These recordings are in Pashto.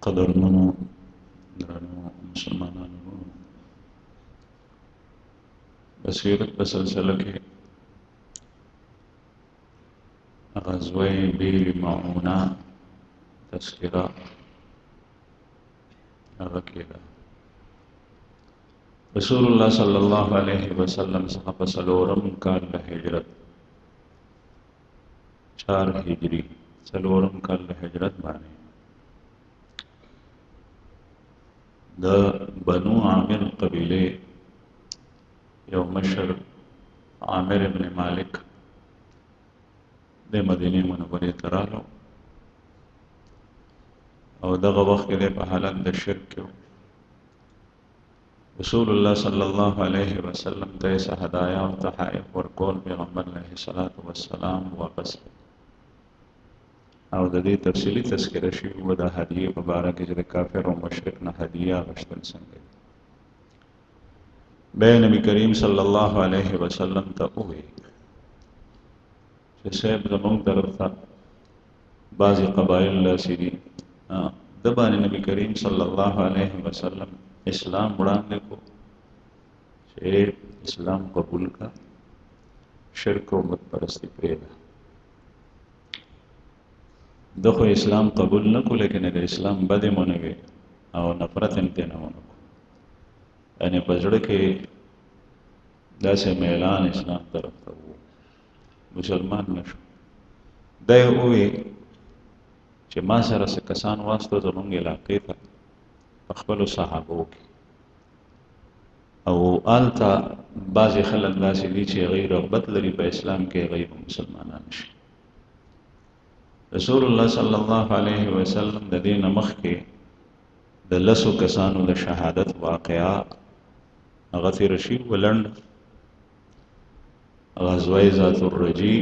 قدرمنو درنو مسلمانانو بصیرت په سلسله کې غزوه بیر معونه تذکره هغه کېده. رسول الله صلی الله علیه وسلم څخه په څلورم کال د هجرت 4 هجری څلورم کال د هجرت باندې د بنو عامر قبیله یو مشر عامر ابن مالک د مدینه منورې ته راغلو او دغه وخت کې په حالت د شرک کې رسول الله صلی الله علیه وسلم ته هدايا او تحائف ورکول پیغمبر علیه الصلاۃ والسلام واپس او د دې تفصیلی تذکرہ شی و د هدیه مبارک چې کافر او مشرک نه هدیه غشتل څنګه به نبی کریم صلی الله علیه وسلم ته وې چې صاحب زموږ طرف ته بعضی قبایل لاسری د باندې نبی کریم صلی الله علیه وسلم اسلام وړاندې کو چې اسلام قبول کا شرک او بت پرستی پرېږده دغه اسلام قبول نه کو لیکن د اسلام بده مونږ او نفرت انتنه ونه یعنی په ځړ کې داسې میلان اسلام طرف ته وو مسلمان نشو دا وې چې ما سره څه کسان واسطه زمونږ علاقې ته خپل صحابو کې او آلتا بعض خلک داسې دي چې غیر رغبت لري په اسلام کې غیر مسلمانان شي رسول الله صلی الله علیه وسلم د دې نمخ کې د لسو کسانو د شهادت واقعا غفر شي ولند غزوه ذات الرجی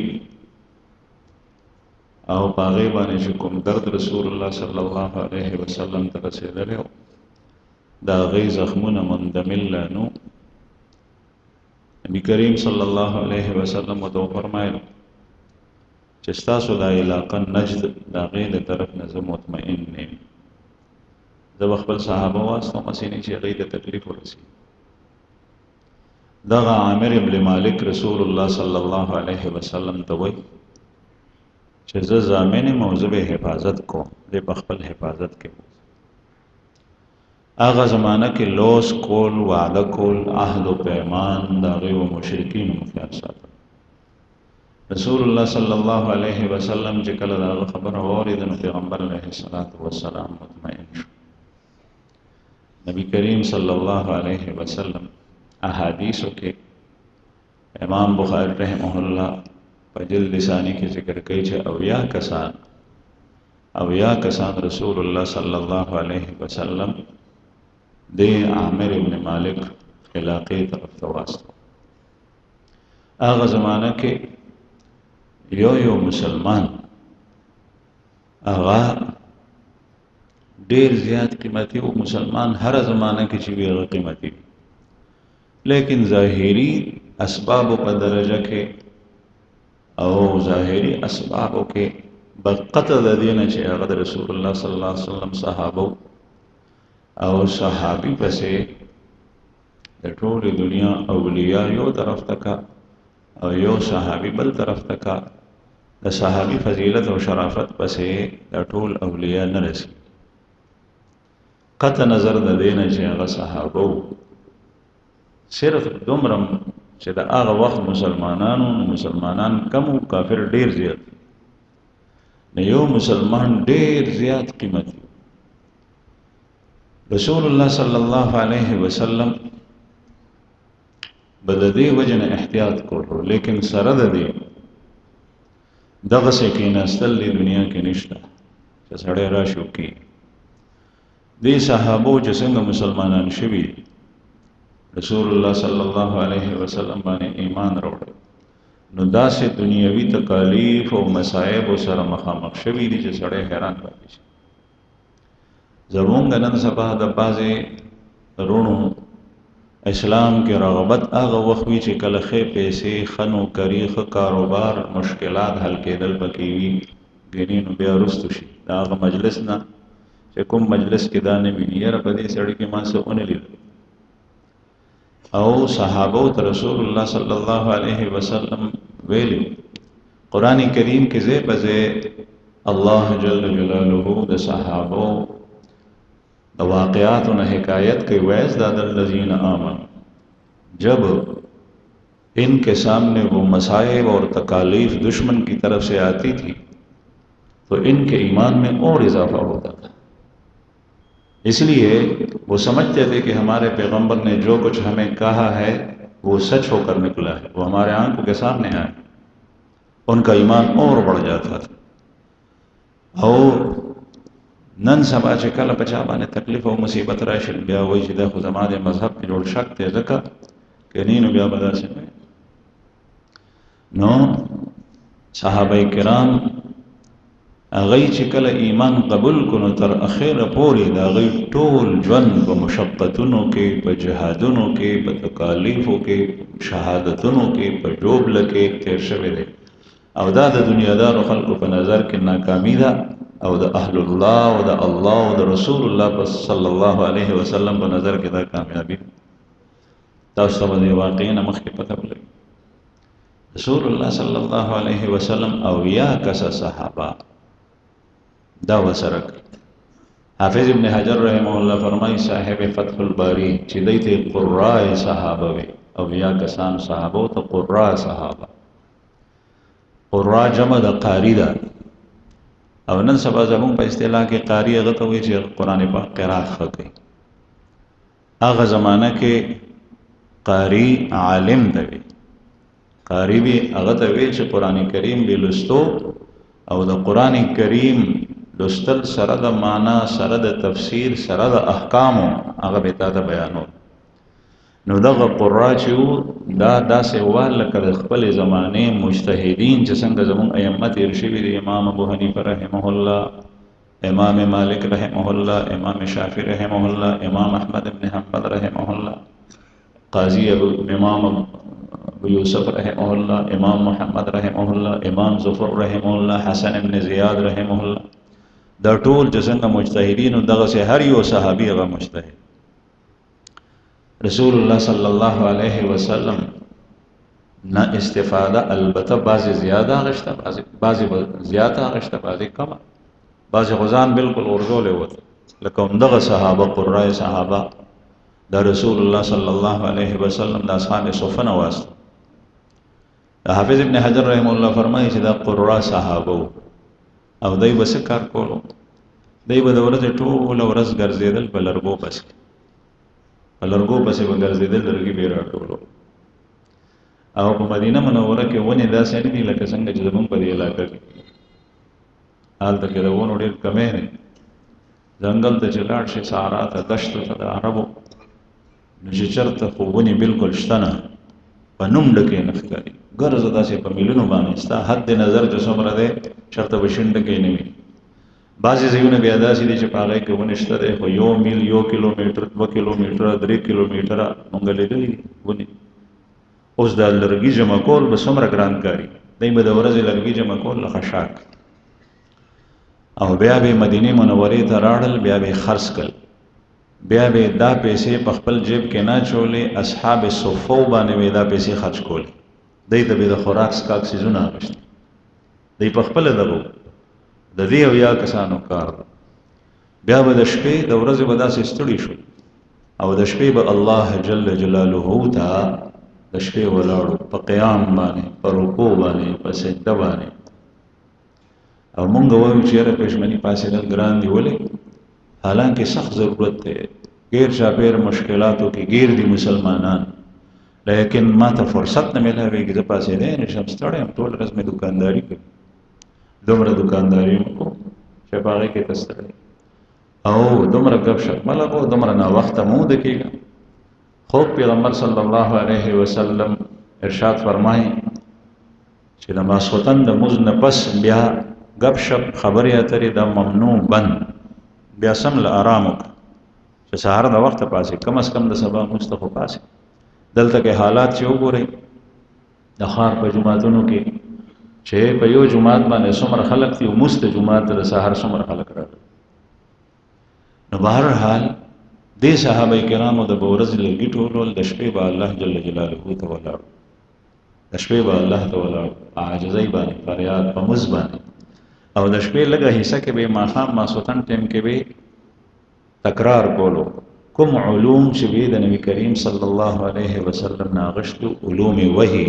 او باغی باندې چې کوم درد رسول الله صلی الله علیه وسلم ته رسیدلی دا غي زخمونه مندمل نو نبی کریم صلی الله علیه وسلم وته فرمایل چې تاسو د علاقه نجد دا غي له طرف نه مطمئن نه د خپل صحابه واسطه مسینې چې غي د تکلیف ورسي دا عامر ابن مالک رسول الله صلی الله علیه وسلم ته وایي چې زه ضامن موضوع حفاظت کوم د خپل حفاظت کې هغه زمانہ کې لوس کول وعده کول عهد او پیمان دا غیو مشرکین مخیار ساتل رسول الله صلی الله علیه وسلم چې کله دا خبره اورید نو پیغمبر علیه الصلاۃ والسلام مطمئن شو نبی کریم صلی الله علیه وسلم احادیثو کې امام بخاری رحمه الله په جلد ثانی کې ذکر کوي چې او یا کسان رسول الله صلی الله علیه وسلم د عامر ابن مالک علاقې طرف ته واستو هغه زمانہ کې یو مسلمان هغه ډیر زیات قیمتي او مسلمان هر زمانہ کې چې ویغه قیمتي لیکن ظاهری اسباب په درجه کې او ظاهری اسبابو کې بقته د دینه چې هغه رسول الله صلی الله علیه وسلم صحابه او صحابي پسې د ټول دنیا اولیاء یو طرف تکا او یو صحابي بل طرف تکا د صحابي فضیلت او شرافت پسې د ټول اولیاء نه رسي قطع نظر د دینه چې هغه صحابه صرف دومره چې د هغه وخت مسلمانان کم او کافر ډیر زیات نه یو مسلمان ډیر زیات قیمت رسول الله صلی الله علیه وسلم بددی وجنه احتیاط کړو لیکن سره د دې دغه سکینه استل د دنیا کې نشته چې سړی راشو کې دې صحابه چې څنګه مسلمانان شوي رسول الله صلی الله علیه وسلم باندې ایمان راوړ نو داسې دنیوي تکالیف او مصائب سره مخامخ شوي دي چې سړی حیران پاتې شي زمونږ نن سبا د بعضې رونو اسلام کې رغبت هغه وخت وي چې کله ښې پیسې ښه نوکري ښه کاروبار مشکلات حل کېدل پکې وي ګنې نو بیا وروستو شي د هغه مجلس نه چې کوم مجلس کې دا نه ویني یاره په دې سړي کې ما څه ونه لیدل او صحابو ته رسول الله صلی الله علیه وسلم ویلي قرآن کریم کې ځای په ځای الله جل جلاله د صحابو د واقعاتو نه حکایت کوي وَيَزْدَادَ الَّذِينَ آمَنُوا جب ان کے سامنے وہ مصائب اور تکالیف دشمن کی طرف سے آتی تھی تو ان کے ایمان میں اور اضافہ ہوتا تھا اس لیے وہ سمجھتے تھے کہ ہمارے پیغمبر نے جو کچھ ہمیں کہا ہے وہ سچ ہو کر نکلا ہے وہ ہمارے آنکھوں کے سامنے آئے ان کا ایمان اور بڑھ جاتا تھا اور نن سبا چې کله په چا باندې تکلیف او مصیبت راشي بیا وایي چې دا خو زما د مذهب کې جوړ شک دی ځکه کني نو بیا به داسې نه نو صحابه کرام هغه چې کله ایمان قبول کړو تر اخره پورې دا هغه ټول ژوند په مشقتونو کې په جهادونو کې په تکالیفو کې شهادتونو کې په جوبل کې تیر شوی دی او دا د دنیادارو خلکو په نظر کې ناکامی ده او د اهل الله او د الله او د رسول الله صلی الله علیه وسلم په نظر کې دا کامیابی تاسو ته د واقعینه مخکې پته ولګي رسول الله صلی الله علیه وسلم او یا کس صحابه دا وسره حافظ ابن حجر رحمه الله فرمایي صاحب فتح الباری چې دایته قراء صحابه وي او یا کسان صحابه او قراء صحابه قراء جمع د قاری ده او نن سبا زمون په اصطلاح کې قاری هغه ته وایي چې قران پاک قرات کوي هغه زمانہ کې قاری عالم دی قاری به هغه ته وایي چې قران کریم به لستو او د قران کریم لستل سره د معنا سره د تفسیر سره د احکام هغه به تاسو بیانو نو دغه قرا چې دا داسې وال کړه خپل زمانه مجتهدین چې څنګه زمون ائمه تیر شوی دی امام ابو حنیفه رحمه الله امام مالک رحمه الله امام شافعی رحمه الله امام احمد بن حنبل رحمه الله قاضی امام ابو یوسف رحمه الله امام محمد رحمه الله امام ظفر رحمه الله حسن بن زیاد رحمه الله دا ټول چې څنګه مجتهدین دغه سه هر یو صحابي هغه مجتهد رسول الله صلی الله علیه وسلم نه استفاده البته بعضی زیاده غشته بعضی زیاده غشته بعضی کم بعضی غزان بالکل ورزول وته لکه دغه صحابه قرای صحابه د رسول الله صلی الله علیه وسلم د اصحاب صفه نواز حافظ ابن حجر رحم الله فرمایي چې دا قرا صحابه او دای بس کار کولو دای به د ورځې ټول ورځ ګرځیدل په لرګو پس لرګو پسې وګرځیدل لرګي به راټولو او په مدینه منوره کې ونې داسې نه دي لکه څنګه چې زمونږ په دې علاقه کې هلته کې د ونو ډېر کمې دي ځنګل ته چې لاړ شي صحرا ته دشتو ته د عربو نو چې چېرته خو ونې بالکل شته نه په نوم ډکې نه ښکاري ګرځه داسې په میلونو باندې ستا حد نظر چې څومره دی چېرته به شین ډکې نه وي بعضې ځایونه بیا داسې دي چې په هغې کې ونې شته دی خو 1 میل 1 کیلومیټر 2 کیلومیټره 3 کیلومیټره مونږ لیدلي ونې اوس دا لرګي جمع کول به څومره ګران کاري دی به د ورځې لرګي جمع کول لکه شاک او بیا به مدینه منورې ته راړل بیا به خرڅ کړل بیا به دا پیسې په خپل جیب کې نه چولې اصحاب صفو باندې به دا پیسې خرج کولې دی ته به د خوراک سکاک سیزونه اخیستل دی په خپل دغه د دې او یا کسانو کار بیا به د شپې د ورځې به داسې ستړي شو او د شپې به الله جل جلاله ته د شپې ولاړو په قیام باندې په رکوع باندې په سجده باندې او مونږ وایو چې یاره پښمني پاسېدل ګران دی ولې حالانکه سخت ضرورت دی غیر چاپیر مشکلاتو کې غیر دي مسلمانان لیکن ما ته فرصت نه ملایږي چې پاسېدې نشم ستړی یم ټول ورځ مې دکانداري کوي دومره دکانداري کو چې باغې کې تستړی او دومره غب شپ ملګو دومره نا وخت مو د کېږي خو پیغمبر صلی الله علیه وسلم ارشاد فرمایي چې د ماسختن د مز نه پس بیا غب شپ خبرې اترې د ممنوع بند بیا سم له آرام وکړه چې سهار د وخت پاسې کم از کم د سبا مستخو پاسې دلته کې حالات چې وګورئ د ښار په جماعتونو کې چې په یو جماعت باندې څومره خلک دي او مست جماعت د سهار څومره خلک راغلي بهرحال دې صحابه کرامو د بورز لږی ټولول د شپې به الله جل جلاله ته ولاړ د شپې به الله ته ولاړ عاجزۍ باندې فریاد په مز باندې او د شپې لږه حصہ کې به ماښام ماسوتن ټیم کې به تکرار کولو کوم علوم چې د نبی کریم صلی الله علیه وسلم ناغشتو علوم وحی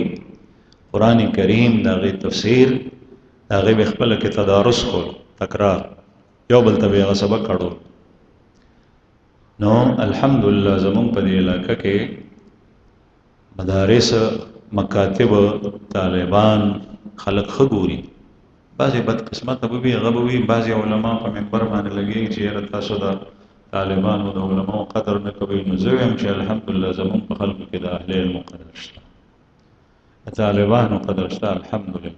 قرآن کریم داغه تفسیر داغه خپل کې تدارس کول تکرار یو بل ته به سبق کړو نو الحمدلله زمون په دې علاقه کې مدارس مکاتب طالبان خلق خګوري بعضی بد قسمت به وي غبوي بعضی علما په منبر باندې لګي چې تاسو دا طالبانو د علماء قدر نه کوي نو زه هم چې الحمدلله زمون په خلکو کې د اهل علم قدر شته طالبانو قدر شته الحمدلله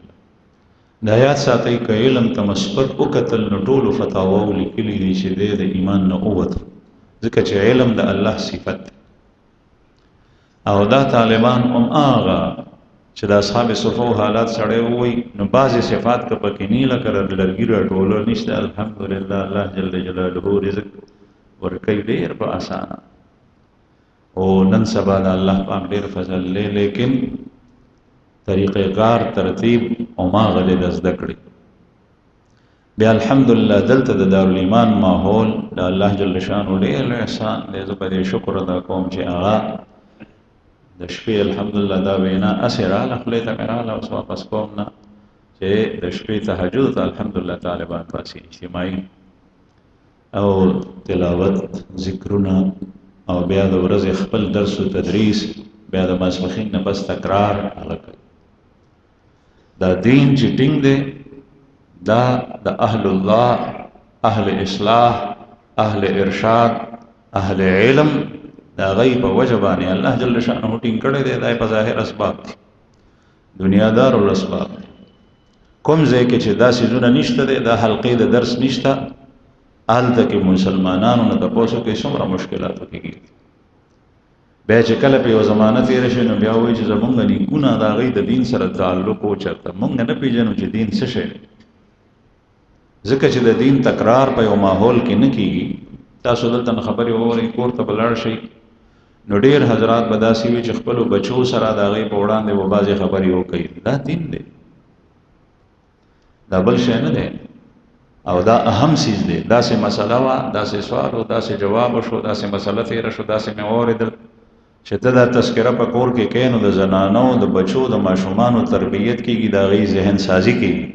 د آیات ساتي ک علم تمسبت او قتل نټول فتاوا لیکلي دي چې د ایمان نه اوت ځکه چې علم د الله صفت او دا طالبان آغا چې د اصحاب صفو حالات سړی وي نو بعضی صفات ک پکې نه لکه لرګي راټول نشته الحمدلله الله جل جلاله رزق ورکوي ډیر په اسانه او نن سبا د الله پاک ډیر فضل لې لیکن طریقې کار ترتیب او ما غلې د زده کړې بیا الحمدلله دلته د دارالایمان ماحول د الله جل شانو ډیر احسان دې زه په شکر ادا کوم چې هغه د شپې الحمدلله دا وینا اسراله خپل ته مراله او واپس کوم نه چې د شپې تهجد ته الحمدلله طالبان پاسي اجتماعي او تلاوت ذکرونه او بیا د ورځې خپل درس او تدریس بیا د ماسپخین نه بس تکرار هغه دا دین چې ټینګ دی دا د اهل الله اهل اصلاح اهل ارشاد اهل علم دا غیب وجبانی الله جل شانه ټینګ کړی دی دا په ظاهر اسباب دنیادار او اسباب کوم ځای کې چې دا سيزونه نشته دی دا حلقې د درس نشته هلته کې مسلمانانو نه تاسو کې څومره مشکلات کېږي بیا چې کله په یو زمانه تیر شي نو بیا وایي چې زمونږ نیکونه د هغې د دین سره تعلق و چېرته مونږ نه پېژنو چې دین څه شی ځکه چې د دین تکرار په یو ماحول کې نه کېږي تاسو دلته نه خبرې واورئ کور ته به لاړ شئ نو ډېر حضرات به داسې وي چې خپلو بچو سره د هغې په وړاندې به بعضې خبرې وکوي دا دین دی دا بل شی نه دی او دا اهم سیز دی داسې مسله وه داسې سوال و داسې جواب شو داسې مسله تېره شو داسې مې واورېدل چې ته دا تذکره په کور کې کوې نو د زنانو د بچو د ماشومانو تربیت کېږي د هغې ذهن سازي کېږي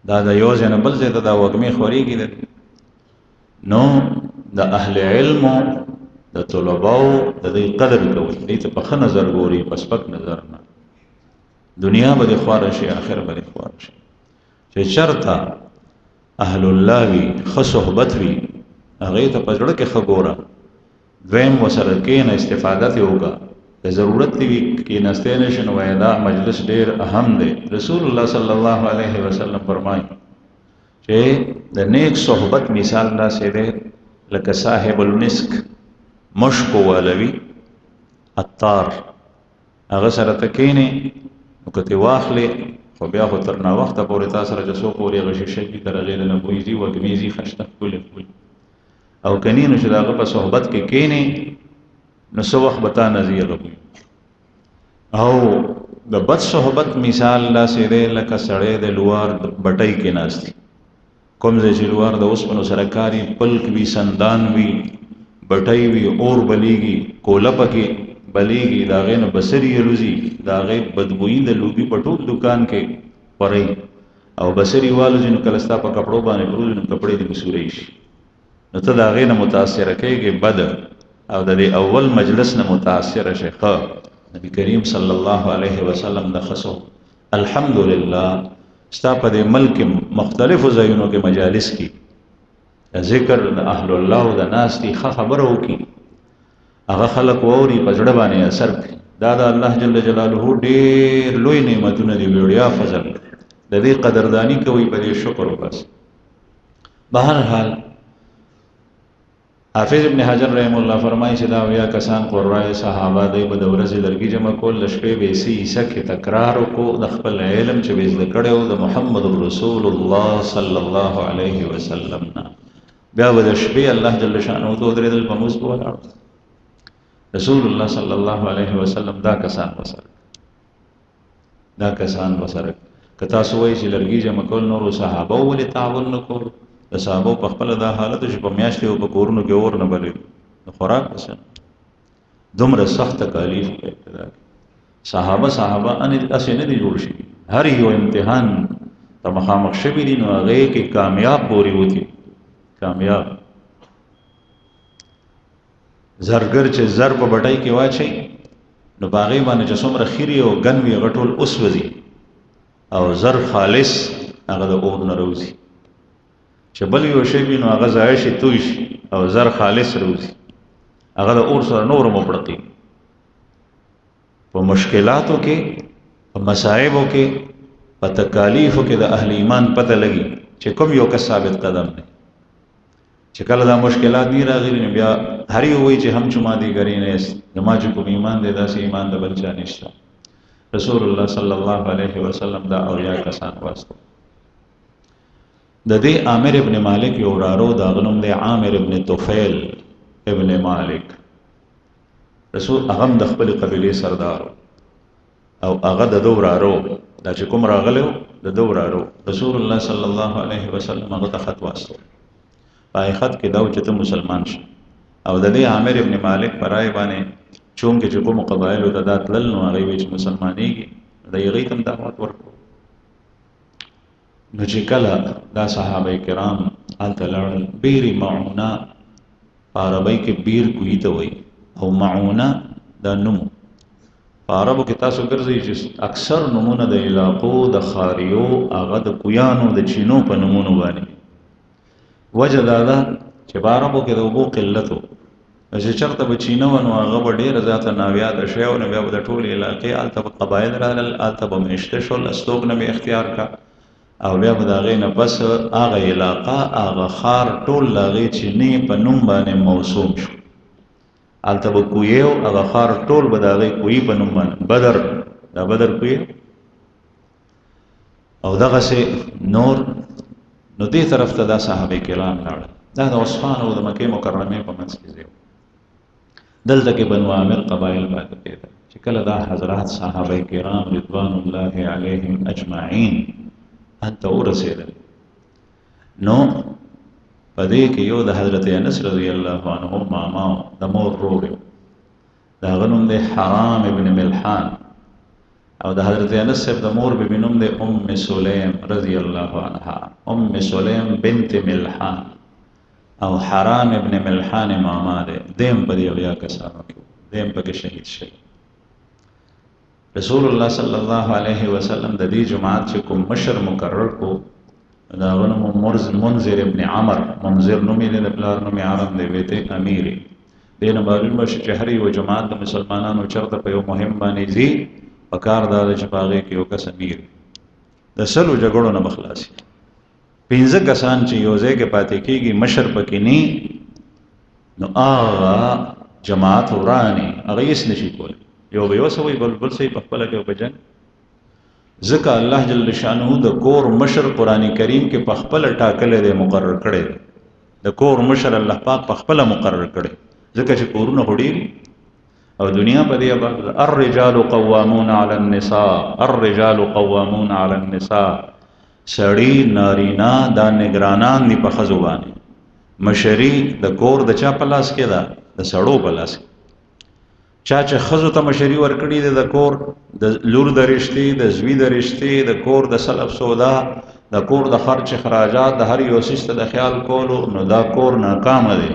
دا د یو ځای نه بل ځای ته دا وږمې خورېږي نو د اهل علمو د طلباو د دې قدر کوي دې ته په ښه نظر ګوري په سپک نظر نه دنیا به دې خواره شي آخر به دې خواره شي چې چرته اهل الله وي ښه صحبت وي هغې ته په زړه کې ښه ګوره دویم ورسره کښېنه استفاده ترې وکړه د ضرورت دې وي کښېنستی نه شي نو وایي دا مجلس ډېر اهم دی رسول الله صلی الله علیه وسلم فرمایي چې د نیک صحبت مثال داسې دی لکه صاحب المسک مشکو والوي عطار هغه سره ته کښېنې نو که ترې واخلې خو بیا خو تر ناوخته پورې تا سره چې څوک پورې هغه شیشه وي تر هغې نه بوی ځي وږمې ځي خشته ښکلې ښکلې او کنی نو چې د هغه په صحبت کې کښېنې نو څه وخت به تا نه ځي هغه بوی او د بد صحبت مثال داسې دی لکه سړی د لوار بټۍ کې ناست دی کوم ځای چې لوار د اوسپنو سره کاري پلک وي سندان وي بټۍ وي اور بلیږي کوله پکې بلیږي د هغې نه بسرې الوځي د هغې بدبویي د لوګي په ټول دکان کې خورئ او بسرې والوځي نو کله ستا په کپړو باندې پروځي نو کپړې دې مسورۍ شي نو ته د هغې نه متاثره کېږې بد او د دې اول مجلس نه متاثره شي ښه نبي کریم صلی الله علیه وسلم د خصو الحمدلله ستا په دې ملک مختلفو ځایونو کې مجالس کې ذکر د اهل الله د ناستې ښه خبره وکړي هغه خلک واوري په زړه باندې اثر کړي دا د الله جل جلاله ډېر لوی نعمتونه دي وړیا فضل د دې قدردانی کوي په دې شکر وباس بهرحال حافظ ابن حجر رحم الله فرمایي چې دا ویا کسان قرای صحابه دی په د ورځې لرګي جمع کول د شپې به سي سکه تکرار کو د خپل علم چې به زده کړو د محمد رسول الله صلی الله علیه وسلم نه بیا به د شپې الله جل شانه ته ودرېدل په مونځ به ولاړ. رسول الله صلی الله علیه وسلم دا کسان وسره که تاسو وایئ چې لرګي جمع کول نورو صحابه ولې تعاون نه کول؟ د صحابه په خپله دا حالت چې په میاشتې او په کورونو کې اور نه بلوي، د خوراک پسې دومره سخت تکالیف په ابتدا کې صحابه هسې نه دي جوړ شوي، هر یو امتحان ته مخامخ شوي دي، نو هغې کې کامیاب پورې وتي. کامیاب زرګر چې زر په بټۍ کې واچوي نو په هغې باندې چې څومره خیرې او ګن وي هغه ټول اوسوځي، او زر خالص هغه د اور نه راوځي. چې بل یو شی وي نو هغه ضایع شي، توی شي، او زر خالص راوځي، هغه د اور سره نور مبړقي. په مشکلاتو کې، په مصائبو کې، په تکالیفو کې د اهل ایمان پته لګي چې کوم یو کس ثابت قدم دی. چې کله دا مشکلات نه راغلي نو بیا هر یو وایي چې هم چما دیګرې نیست، زما چې کوم ایمان دی داسې ایمان د بل چا نشته. رسول الله صلی الله علیه وسلم دا اویا کسان واستو. د دې عامر ابن مالک یو ورارو، د هغه نوم دی عامر ابن طفیل ابن مالک. رسول هغه د خپل قبیلې سردار او هغه د دو ورارو، دا چې کوم راغلی د دو ورارو. رسول الله صلی الله علیه وسلم هغه ته خط واستو. په خط کې دا و چې ته مسلمان شې، او د دې عامر ابن مالک په رایې باندې چونکې چې کومو قبایلو ته دا تلل نو هغوی وایي چې مسلمانېږي، د هغوی ته هم دعوت ورکړو. نو چې کله دا صحابه کرام هلته لاړل، بیر معونه په عربۍ کې بیر کوهي ته وایي، او معونه دا نوم په عربو کې تاسو ګرځئ چې اکثر نومونه د علاقو د خاریو هغه د کویانو د چینو په نومونو باندې. وجه دا ده چې په عربو کې د اوبو قلت و، چې چېرته به چینه وه نو هغه به ډېره زیاته ناویاده شوی و، نو بیا به د ټولې علاقې هلته به قبایل رالل، هلته به میشته شول، استوګنه به اختیار کا، او بیا به د هغې نه پس هغه علاقه هغه ښار ټول د هغې چینې په نوم باندې موسوم شو. هلته به کویې و، هغه ښار ټول به د هغې کویي په نوم باندې بدر، دا بدر کویې او دغسې نور. نو دې طرف ته دا صحابه کرام لاړل. دا د عثمان او د مکې مکرمې په منځ کې ځای و. دلته کې بنو عامر قبایل پاتې کېدل. چې کله دا حضرات صحابه کرام رضوان الله علیهم اجمعین هلته ورسېدل، نو په دې کې یو د حضرت انس رضی الله عنه ماما د مور ورور و، د هغه نوم دی حرام ابن ملحان، او د حضرت انس صاحب د مور بیبي نوم دی ام سلیم رضی الله عنها. ام سلیم بنت ملحان او حرام ابن ملحان ماما دی، دیم په دې اویا کسانو کې، دیم پکې شهید شوی. رسول الله صلی الله علیه وسلم د دې جماعت چې کوم مشر مقرر کو، د هغه نوم منذر ابن عمر، منذر نوم یې د پلار نوم عرب دی، ویته امیر. دې نه معلومه شي چې هر یو جماعت د مسلمانانو چېرته په یو مهم باندې ځي، پکار دا ده چې په هغې کې یو کس امیر د سلو جګړو نه به خلاصي. 15 کسان چې یو ځای کې پاتې کېږي، مشر پکې نه، نو هغه جماعت وراني، هغه هېڅ نشي کولی. یو به یو څه وایي، بل څه یې په خپله کې په جنګ. ځکه الله جل شانه د کور مشر قرآن کریم کې په خپله ټاکلی دی، مقرر کړی دی. د کور مشر الله پاک په خپله مقرر کړی، ځکه چې کورونه خو ډېر او دنیا په دې آباد. الرجال قوامون علی النساء، الرجال قوامون علی النساء. سړي نارینا دا نگرانان دي په ښځو باندې. مشري د کور د چا په لاس کې ده؟ د سړو په لاس کې. چا چې ښځو ته مشري ورکړي ده، د کور د لور د رشتې، د زوی د رشتې، د کور د سلب سودا، د کور د خرچ اخراجات، د هر یو څیز ته د خیال کولو، نو دا کور ناکامه دی.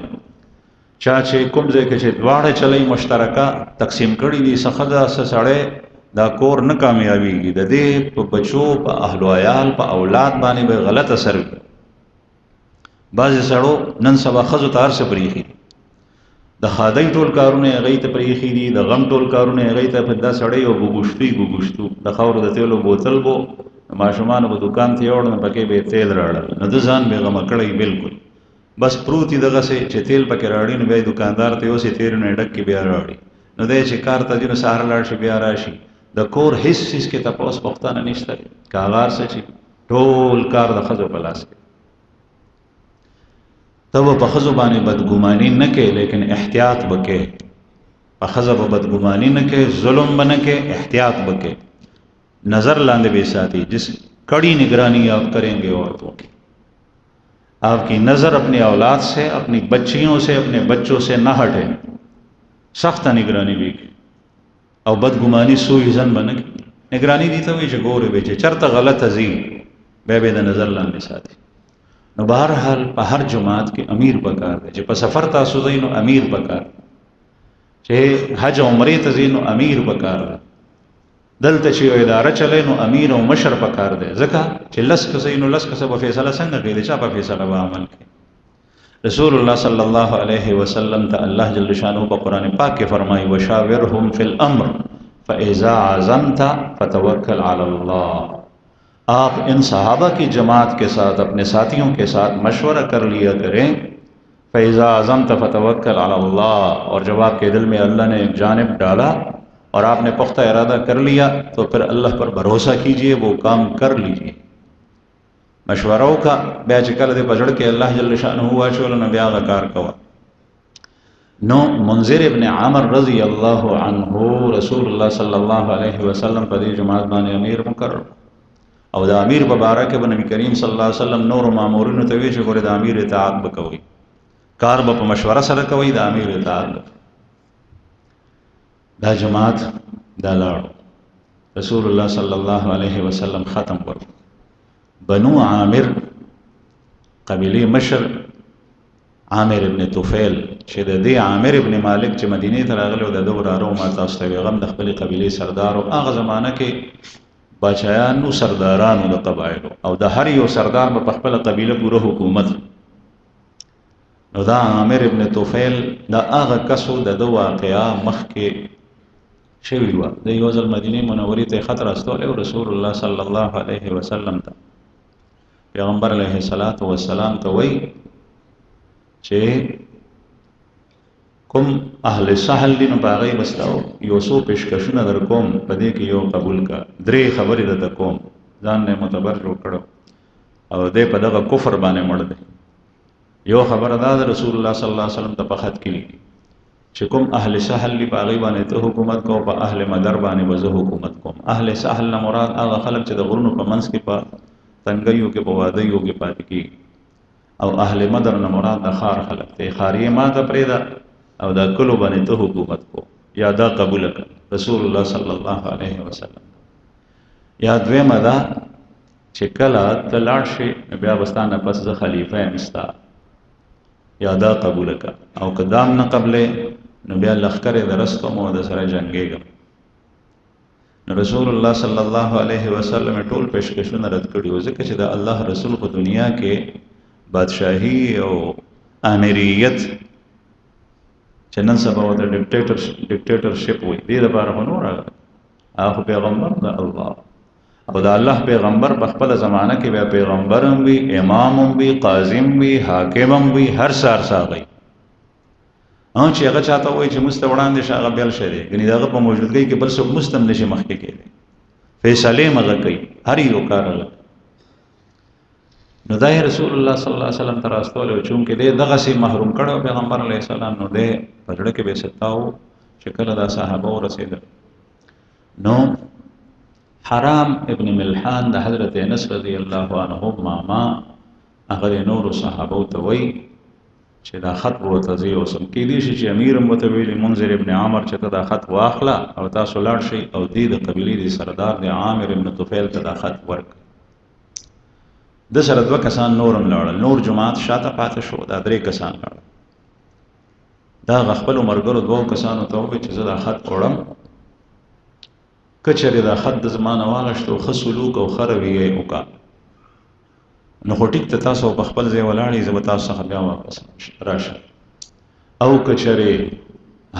چا چې کوم ځای کې چې دواړه چلی مشترکه تقسیم کړي دي، څه ښځه څه سړی، دا کور نه کامیابیږي. د دې په بچو، په اهل و عیال، په اولاد باندې به غلط اثر وي. بعضې سړو نن سبا ښځو ته هر څه پرېښي دي، د ښادۍ ټول کارونه یې هغوی ته پرېښي دي، د غم ټول کارونه یې هغوی ته. په دا سړی یو ګوګوشتو د خاورو د تیلو بوتل بو د ماشومانو به دوکان ته یوړ، نو پکې به یې تیل راوړل، نو د ځان بېغمه کړی بلکل. بس پروت دي دغسې چې تیل پکې راوړي، نو بیا یې دوکاندار ته یوسې تیل نه ډک کې بیا راوړي. نو دی چې کار ته ځي نو سهار لاړ شي بیا راشي. د کور هیڅ څیز کې تپوس پوښتنه نشته، کاغار څه چې ټول کار د ښځو په لاس کې. تب په ښځو باندې بدګماني نه کې لیکن احتیاط وکې په ښځه به بدګماني نه کې ظلم به نه کې احتیاط وکې नज़र लांदे भी साथी जिस कड़ी निगरानी आप करेंगे औरतों की आपकी नज़र अपनी औलाद से अपनी बच्चियों से अपने बच्चों से ना हटे सख्त निगरानी भी की और बदगुमानी सूई जन बन की निगरानी दी तो जो गोरे बेचे चरता गलत अजीम बेबेद नज़र लांदे साथी न बहरहाल हर जमात के अमीर पकार दे जो सफ़र तासुज़ी नो अमीर पकार चे हज उम्रे तजी नो अमीर पकार दे دلته چې اداره چلے نو امیر او مشر پکار دی ځکه چې لس کسې نو لس کسه په فیصله څنګه کوي چې په فیصله به عمل کوي رسول الله صلی الله علیه وسلم ته الله جل شانه په قران پاک کې فرمایي وشاورهم فی الامر فاذا عزمت فتوکل علی الله آپ ان صحابہ کی جماعت کے ساتھ اپنے ساتھیوں کے ساتھ مشورہ کر لیا کریں فاذا عزمت فتوکل علی اللہ اور جب آپ کے دل میں اللہ نے ایک جانب ڈالا اور آپ نے پختہ ارادہ کر لیا تو پھر اللہ پر بھروسہ کیجئے وہ کام کر لیجئے مشوروں کا بیا چې کله دې بجړ کې الله جل شانه هوا شول نو بیا کار کوا نو منذر ابن عامر رضی الله عنه رسول الله صلی الله علیه وسلم په دې جماعت باندې امیر مقرر او د امیر مبارک به نبی کریم صلی الله علیه وسلم نور مامورینو ته وی چې ګوره د امیر اطاعت وکوي کار به په مشوره سره کوي د امیر اطاعت دا جماعت دا لاړو رسول الله صلی الله علیه وسلم ختم ور بنو عامر قبیله مشر عامر ابن طفیل چې د دې عامر ابن مالک چې مدینه ته راغلی د دورارو ما تاسو ته غم د خپل قبیله سردار او هغه زمانہ کې بچایانو سردارانو د قبایلو او د هر یو سردار په خپل قبیله پوره حکومت نو دا عامر ابن طفیل دا هغه کسو د واقعا مخ کې شوی و د یو ځل مدینه منورې ته خطر استول او رسول الله صلی الله علیه وسلم ته پیغمبر علیه الصلاۃ والسلام ته وی چې کوم اهل سهل دین باغی بستاو یو سو پیشکشونه در کوم پدې کې یو قبول کا درې خبرې د کوم ځان نه معتبر جوړ کړو او دې په دغه کفر باندې مړ دی یو خبر دا رسول الله صلی الله علیه وسلم ته په خط کې لیکي چې کوم اهل سهل لی باغی باندې ته حکومت کو په اهل مدر باندې وزه حکومت کوم اهل سهل نه مراد هغه خلک چې د غرونو په منځ کې په تنګیو کې په وادیو کې پاتې کی او اهل مدر نه مراد د خار خلک ته خاریه ما ته پرېدا او دا کلو باندې ته حکومت کو یا دا قبول کړ رسول الله صلی الله علیه وسلم یا دویمه دا چې کله ته لاړ شي بیا وستانه پس د خلیفہ مستا یا دا قبول کړ او قدام نه قبلې نو بیا لخر درستو مو د سره جنگيږم نو رسول الله صلی الله علیه وسلم ټول پیشکشونه رد کړي او ځکه چې د الله رسول په دنیا کې بادشاہي او امیریت چې نن سبا د ډیکټیټرشپ وي دې لپاره نور هغه پیغمبر د الله او د الله پیغمبر په خپل زمانہ کې بیا پیغمبر هم وي امام هم وي قاضي هم وي حاکم هم وي هر سار ساغي ان چې هغه چاته وایي چې مستوړان دي شاغه بیل شری غني دغه په موجودګۍ کې بل څوک مستم نشي مخکې کېږي فیصله مغه کوي هر یو کار له نو دای رسول الله صلی الله علیه وسلم تر استول او چون کې دغه سي محروم کړو پیغمبر علیه السلام نو ده پرړه کې به ستاو شکل دا صحابه ورسېدل نو حرام ابن ملحان د حضرت انس رضی الله عنه ماما هغه نور صحابه ته وای چې دا خط ورته او سم کې دي چې امیر متویل منذر ابن عامر چې دا خط واخلا او تاسو لاړ شي او دې د قبيله دي سردار د عامر ابن طفیل ته دا خط ورک د سره دوه کسان نورم لاړل نور جماعت شاته پاتې شو دا درې کسان لاړل دا خپل مرګرو دوه کسانو ته وایي چې زه دا خط وړم کچره دا خط د زمانه واغشتو خسلوک او خروي وکا نو ټیک ته تاسو په خپل ځای ولاړی زه تاسو څخه بیا واپس راشه او کچره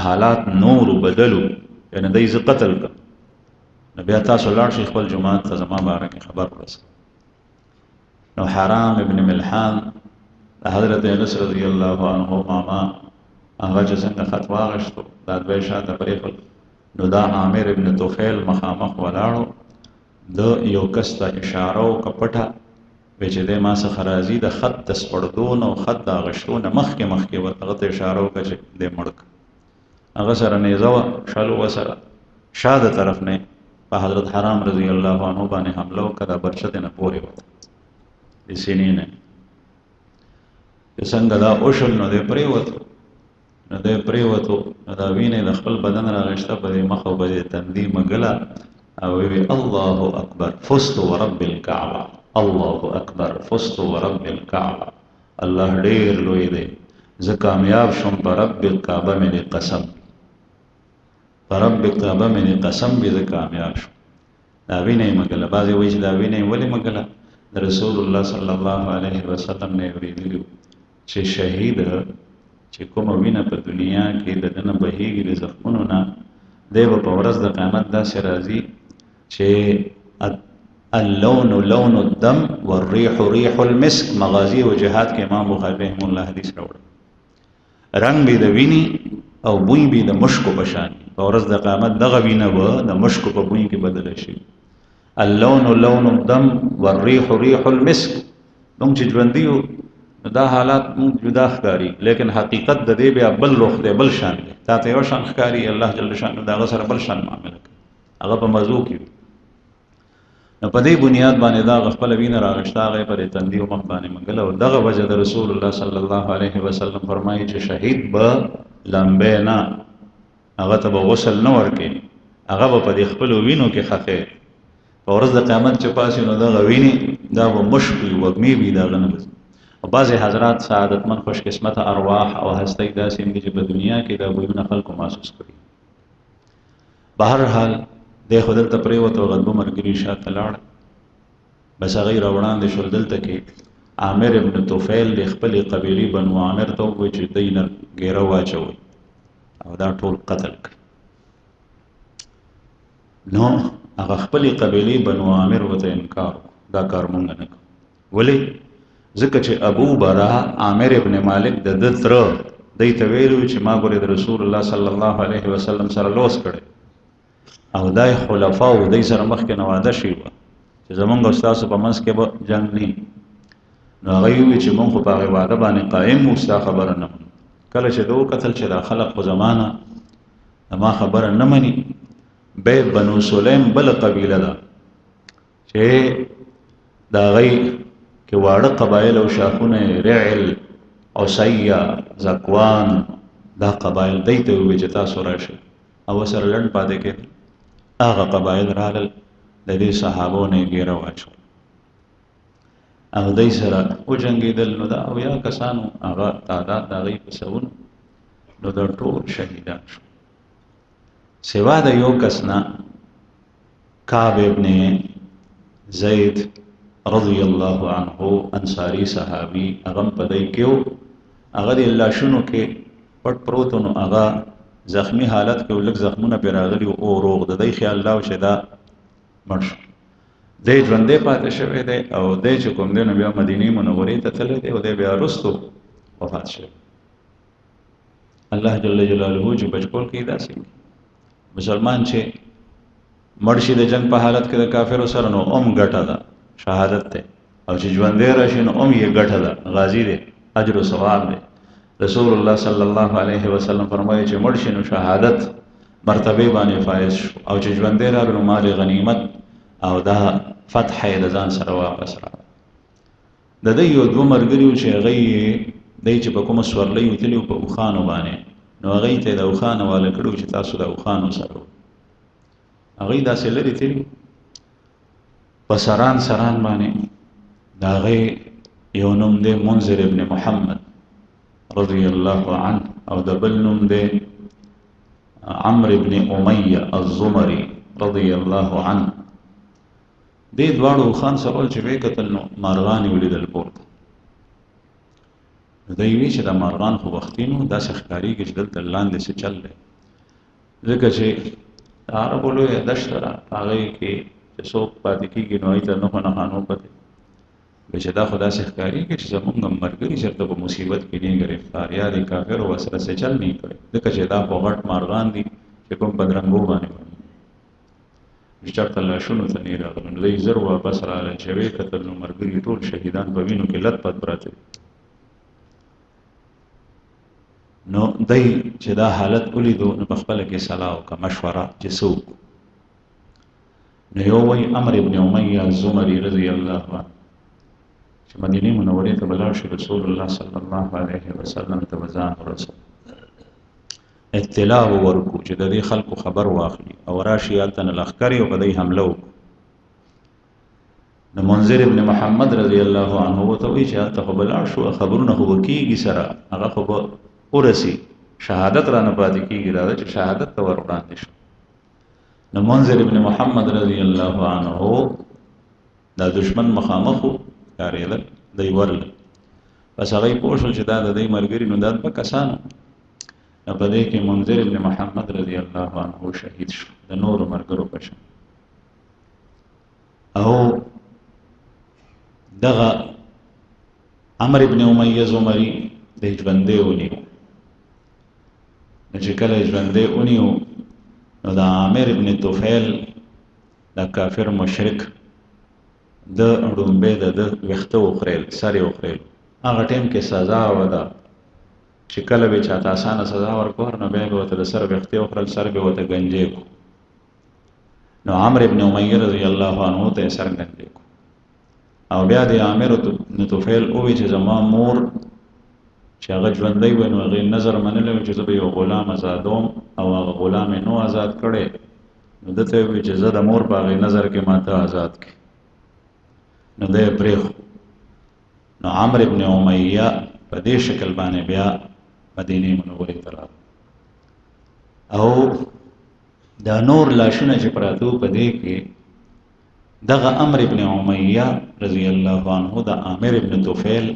حالات نور بدلو یعنی دای ز قتل کا نو بیا تاسو لاړ شي خپل جماعت ته زما بارک خبر ورس نو حرام ابن ملحان حضرت انس رضی الله عنه ماما هغه څنګه خط واغشتو دا دوی شاته پرې نو دا عامر ابن طفیل مخامخ ولاړو د یو کس ته اشاره او کپټه وی چې دی ما څخه راځي د خط د سپړدو نه او خط د اغشتو نه مخکې ورته هغه ته اشاره وکړه چې دی مړ کړه. هغه سره نیزه وه شلو ورسره، شا د طرف نه په حضرت حرام رضی الله عنه باندې حمله وکړه، دا برچه ترې نه پورې وته د سینې نه. چې څنګه دا وشول نو دی پرېوتو، نو دا وینې د خپل بدن راغشته په دې مخ او په دې تندي مږله او وی الله اکبر فزت ورب الكعبه، الله اکبر فزت ورب الكعبه، الله ډېر لوی دی، زه کامیاب شوم په رب الکعبه مې قسم، په رب الکعبه مې قسم به زه کامیاب شوم. دا وینې مږله، بعضې وایي چې دا وینې ولې مږله؟ د رسول الله صلی الله علیه وسلم نه اورېدلي چې شهید چې کومه وینه په دنیا کې د ده نه بهیږي د زخمونو نه، دی به په ورځ د قیامت داسې راځي چې اللون لون الدم والریح ریح المسک. مغازی و جهاد کې امام بخاری رحمه الله حدیث راوړی، رنگ به د ویني او بوی به د مشکو په شان، په ورځ د قیامت دغه وینه به د مشکو په بوی کې بدله شي. اللون لون الدم والریح ریح المسک. موږ چې ژوندي یو دا حالات موږ جدا ښکاري، لیکن حقیقت د دې بیا بل رخ دی، بل شان دی. تا ته یو شان ښکاري، الله جل شانه د هغه سره بل شان معامله کوي، هغه په موضوع کې. نو په دې بنیاد باندې دا خپل وینه راغشته، هغه پر تندي او مخ باندې منګله، او دغه وجه د رسول الله صلی الله علیه وسلم فرمایي چې شهید به لمبه نه، هغه ته به غسل نه ورکړي، هغه به په دې خپل وینو کې خخې. په ورځ د قیامت چې پاسي نو دغه ویني دا به مشک وي، وږمې وي، د هغه نه بس. او بعضې حضرات سعادتمند خوش قسمته ارواح او هستۍ داسې دي چې په دنیا کې دا بویونه خلکو محسوس کړي. بهرحال دی خو دلته پرېوت او غلبه ملګري شاته لاړ، بس هغه یې راوړاندې شول. دلته کې عامر ابن طفیل د خپلې قبیلې بنو عامر ته ووایي چې دی نه ګیره واچوئ او دا ټول قتل کړي. نو هغه خپلې قبیلې بنو عامر ورته انکار وکړو، دا کار مونږ نه کوو. ولې؟ ځکه چې ابو برا عامر ابن مالک د ده تره دی ته ویلي چې ما ګورې د رسول الله صلی الله علیه وسلم سره لوس کړی او دا خلفاو دی سره مخکې نه واده شوي وه چې زمونږ او ستاسو په منځ کې به جنګ نه وي. نو هغه یې وویل چې مونږ خو په هغې واده باندې قایم وو، ستا خبره نه منو. کله چې ده وکتل چې دا خلق په زمانه ما خبره نه مني، بیا بنو سلیم بله قبیله ده چې د هغې کې واړه قبایل او شاخونه رعل، عصیه، زکوان، دا قبایل دی ته وویل چې تاسو راشئ او سره لنډ پاتې کېدل. هغه قبایل رالل، د دې صحابو نه یې ګیره واچول او دی سره وجنګېدل. نو دا اویا کسانو هغه تعداد د هغوی په سوونو، نو دا ټول شهیدان شو، سوا د یو کس نه کعب ابن زید رضی الله عنه انصاری صحابي، هغه په دی کې و، هغه د لاشونو کې پټ پروت و. نو هغه زخمی حالت کې لږ زخمونه پرې راغلي او روغ د دی خیال لا و چې دا مړ شو. دی ژوندی پاتې شوی دی او دی چې کوم دی نو بیا مدینې منورې ته تللی دی او دی بیا وروستو وفات شوی. الله جل جلاله چې بچکول کوي داسې مسلمان چې مړ شي د جنګ په حالت کې د کافرو سره نو ګټه ده، شهادت دی، او چې ژوندی راشي نو یې ګټه ده، غازی دی، اجر و ثواب دی. رسول الله صلی الله علیه وسلم فرمایي چې مړ شي نو شهادت مرتبه باندې فائز شو، او چې ژوندی راغی نو مال غنیمت او دا فتح یې د ځان سره واپس راغی. د ده یو دوه ملګري وو چې هغه یې دی چې په کومه سورلۍ وتلي وو په اوښانو باندې، نو هغه یې ته یې د اوښانو واله کړي وو چې تاسو د اوښانو سره وو. هغه یې داسې لرې تلي په سران باندې. د هغې یو نوم دی منذر ابن محمد رضی الله عنه او د بل نوم دی عمرو ابن امیه الزمري رضی الله عنه. دې دواړو اوښان سره ول چې ویې کتل نو مارغان یې ولیدل پورته. نو دی وی چې دا مارغان خو وختي نو داسې ښکارېږي چې دلته لاندې څه چل دی، ځکه چې د عربو لویه دښته ده، هغې کې چې څوک پاتې کېږي نو هغوی ته نښو نښانو پتې وایي چې دا خو داسې ښکارېږي چې زمونږ ملګري چېرته په مصیبت کې نه ګرفتار، یا د کافرو ورسره څه چل نه کړی، ځکه چې دا خو غټ مارغان دي چې کوم بدرنګو باندې چرته لاشونو ته نه راغلل. نو دوی زر واپس راغلل چې ویې کتل نو ملګري ټول شهیدان په وینو کې لت پت پراته دي. نو دی چې دا حالت ولیدو نو په خپله کې صلاح وکړه مشوره چې څه وکړو. نو یو وایي عمرو بن امیه الزمري رضی الله عنه چې مدینې منورې ته به لاړ شي، رسول الله صلی الله علیه وسلم ته به ځان ورسوي، اطلاع ورکړو چې د دې خلکو خبر واخلي او راشي هلته نه لښکر یې او په دې حمله وکړو. نو منذر ابن محمد رضی الله عنه ورته وایي چې هلته خو به لاړ شو، خبرونه خو به کېږي سره، هغه خو به ورسي، شهادت را نه پاتې کېږي، دا ده چې شهادت ته ور وړاندې شو. نو منذر ابن محمد رضی الله عنه دا دشمن مخامخ و کارېدل، دی ورل بس هغه یې پوه شول چې دا د دوی ملګري نو دا دوه کسان. نو په دې کې منذر ابن محمد رضی الله عنه شهید شو د نورو ملګرو په شان. او دغه عمرو بن امیه زمري د ژوندی ونیو. نو چې کله ژوندی ونیو نو د عامر ابن طفیل د کافر مشرک د ړومبې د ویښته وخریل، سر یې وخریل. هغه ټیم کې سزا وده چې کله به چاته اسانه سزا ورکړ نو بیا به ورته د سر ویښتې وخریل، سر به ورته ګنجې کړو. نو عمرو ابن امیه رضی الله عنه ته یې سر ګنجې کړو. او بیا د عامر بن طفیل ووایي چې زما مور چې هغه ژوندی وی نو هغې نظر منلی و چې زه به یو غلام ازادوم او هغه غلام یې نو ازاد کړی. نو ده ته یې ووایي چې زه د مور په هغې نظر کې ما ته آزاد کړي. نو دی یې پرېښو. نو عمرو ابن امیه په دې شکل باندې بیا مدینې منورې ته راغی. او دا نور لاشونه چې پراته وو په دې کې دغه عمرو ابن امیه رضی الله عنه د عامر ابن طفیل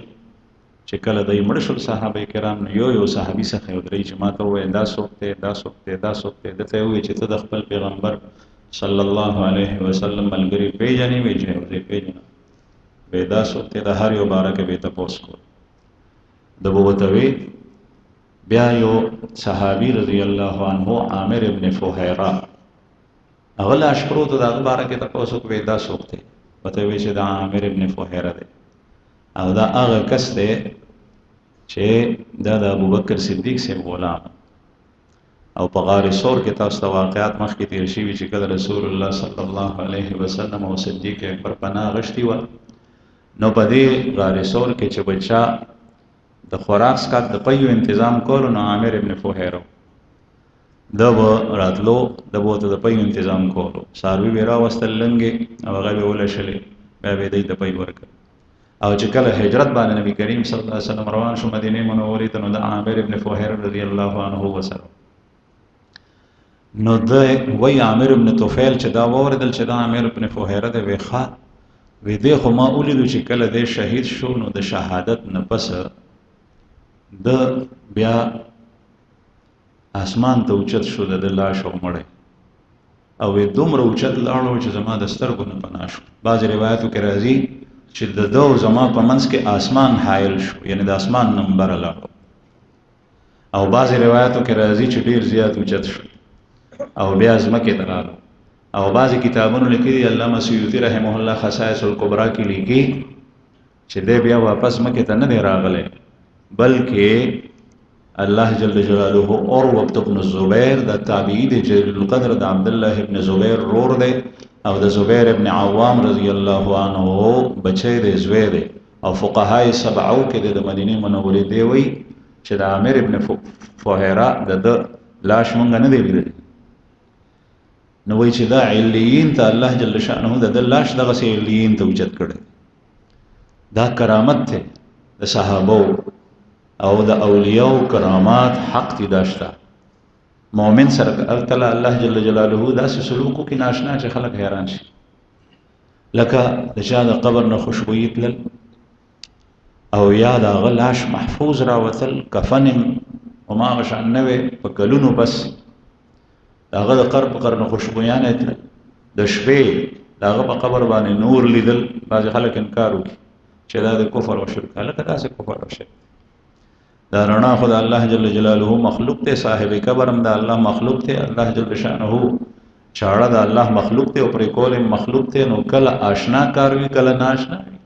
چې کله دی مړه شول صحابه کرام نو یو صحابي څخه یو درې چې ما ته وویل دا څوک دی، دا څوک دی، دا څوک دی. ده ته یې وویل چې ته د خپل پیغمبر صلی الله علیه وسلم ملګري پېژنې؟ وایي چې زه یې پېژنم. وایي دا څوک دی؟ د هر یو باره کې به یې تپوس کول. ده به ورته وی بیا یو صحابي رضی الله عنه عامر ابن فهیره هغه لاش پروت و د هغه باره کې تپوس وکړو، وایي دا څوک دی؟ ورته وایي چې دا عامر ابن فهیره دی او دا هغه کس دی چې دا د ابوبکر صدیق صاحب غلام. او په غار ثور کې تاسو ته واقعات مخکې تیر شوي چې کله رسول الله صلی الله علیه وسلم او صدیق اکبر پناه غشتي وه نو په دې غار ثور کې چې بچا د خوراک څښاک د پیو انتظام کولو نو عامر ابن فهیره ده به راتلو، ده به ورته د پیو انتظام کولو، څاروي به یې راوستل لنګې او هغه به یې ولشلې، بیا به یې دی د پی ورکړ. او چې کله هجرت باندې نبی کریم صلی الله علیه وسلم روان شو مدینې منورې ته نو د عامر ابن فهیره رضی الله عنه وسره نو د وی عامر ابن طفیل چې دا واورېدل چې دا عامر ابن فهیره دی وی ښه وی دی خو ما ولیدو چې کله دی شهید شو نو د شهادت نه پس د بیا اسمان ته اوچت شو د لاش او مړی او وی دومره اوچت لاړو چې زما د سترګو نه پناه شو. بعضې روایتو کې راځي چې د دو زما په منځ کې آسمان حایل شو، یعنی د آسمان نمبر لاړو. او بعضې روایتو کې راځي چې ډیر زیات اوچت شو او بیا ځمکې ته راغلو. او بعضې کتابونو لیکلي علامه سیوطي رحمه الله خصائص الکبرا کې لیکي چې دی بیا واپس ځمکې ته نه دی راغلی بلکې الله جل جلاله اور وقت ابن الزبیر د تابعی د جلیل القدر د عبدالله ابن زبیر رور دی او د زبیر ابن عوام رضی الله عنه بچی دی زوی دی او فقهای سبعو کې د مدینې منورې دی وی چې د عامر ابن فهیره د لاش مونږ نه دی لیدلی. نو وایي چې دا علیین ته الله جل شأنه د لاش دغسې علیین ته اوچت کړی. دا کرامت دی د صحابو او د اولیاء کرامات حق دی داشته. مؤمن سره ارتلا الله جل جلاله داسې سلوکو کې ناشنا چې خلک حیران شي. لکه د چا د قبر نه خوشبویي تلل او یا د هغه لاش محفوظ راوتل، کفن هماغه شان نه وی په کلونو بس د هغه د قبر په قر نه خوشبویانې تلل، د شپې د هغه په قبر باندې نور لیدل. بعضې خلک انکار وکړي چې دا د کفر او شرک، هلکه داسې کفر او شرک دا رڼا خو د الله جل جلاله مخلوق ته، صاحب قبر هم د الله مخلوق ته. الله جل شأنه چاړه د الله مخلوق ته او پرې کول مخلوق ته، نو کله آشنا کار وي کله ناشنا وي.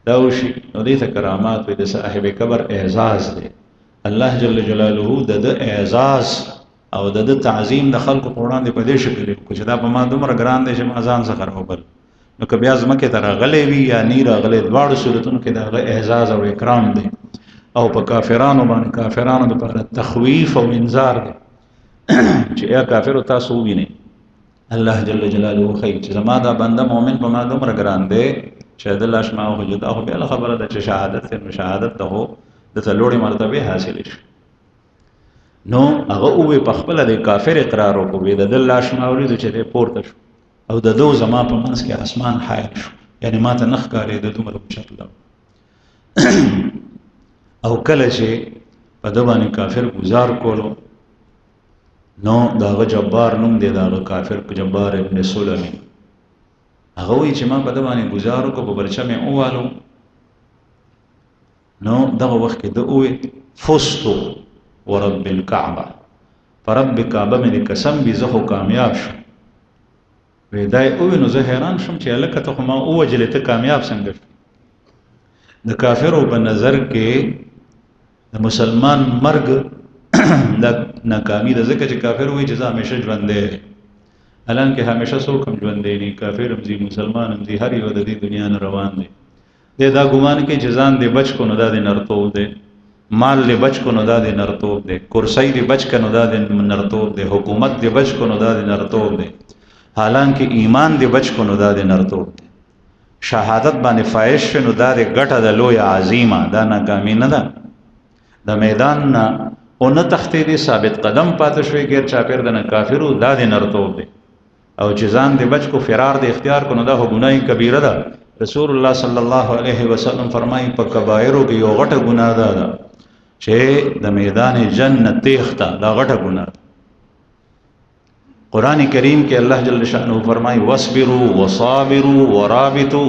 دا وشي نو دې ته کرامات وي. د صاحب قبر اعزاز دی. الله جل جلاله د اعزاز او د تعظیم د خلکو په وړاندې په دې شکل کو چې دا په ما دومره ګران دی چې ما ځان څخه راوبل. نو که بیا ځمکې ته راغلی وي یا نی راغلی، دواړو صورتونو کې د هغه اعزاز او اکرام دی. او په کافرانو باندې کافرانو دپاره تخویف او انذار دی چې یا کافرو تاسو ووینئ الله جل جلاله ښیي چې زما دا بنده مؤمن په ما دومره ګران دی چې د لاشما او جدا خو بیا خبره ده چې شهادت نو شهادت ته هو دته لوړې مرتبه حاصلې شي. نو هغه وې په خپل د کافر اقرار وکړي د لاشما ولید چې د پورته شو او د دو زما په منځ کې اسمان حایل شو، یعنی ما ته نخ کارې د دومره چتل او کله چې په د باندې کافر گزار کولو نو داغه جبار نوم دی، داغه کافر جبار ابن سلمی. هغه وی چې ما په د باندې گزار وکړو په برچه مې اووالو. نو دغه وخت کې د اوې فستو ورب الكعبه، فرب کعبه مې قسم به زه خو کامیاب شم. وی دای اوې نو زه حیران شم چې الکه ته خو ما اوجلې ته کامیاب څنګه شو. د کافرو په نظر کې د مسلمان مرګ د ناکامی د ځکه چې کافر وایي چې زه همیشه ژوندی، حالانکه همیشه څوک هم ژوندی نه، کافر هم ځي مسلمان هم ځي، هر یو د دې دنیا نه روان دی. دی دا ګمان کوي چې ځان دې بچ کو نو دا دې نرتوب دی، مال دې بچ کو نو دا دې نرتوب دی، کرسی دې بچ کو نو دا دې نرتوب دی، حکومت دې بچ کو نو دا دې نرتوب دی، حالانکه ایمان دې بچ کو نو دا دې نرتوب دی. شهادت باندې فایش نو دا دې ګټه د لوی عظیمه، دا ناکامی نه ده. د میدان نه او نه تختې دې ثابت قدم پاتې شوی غیر چاپیر د کافرو، دا دې نرتوب دی. او چې ځان دې بچ کو فرار دې اختیار کو نو دا ګناه کبیره ده. رسول الله صلی الله علیه وسلم فرمایي په کبایرو کې یو غټه ګناه ده چې د میدان جنت تیخته، دا غټه ګناه ده. قرآن کریم کې الله جل شانه فرمایي واصبروا وصابروا ورابطوا،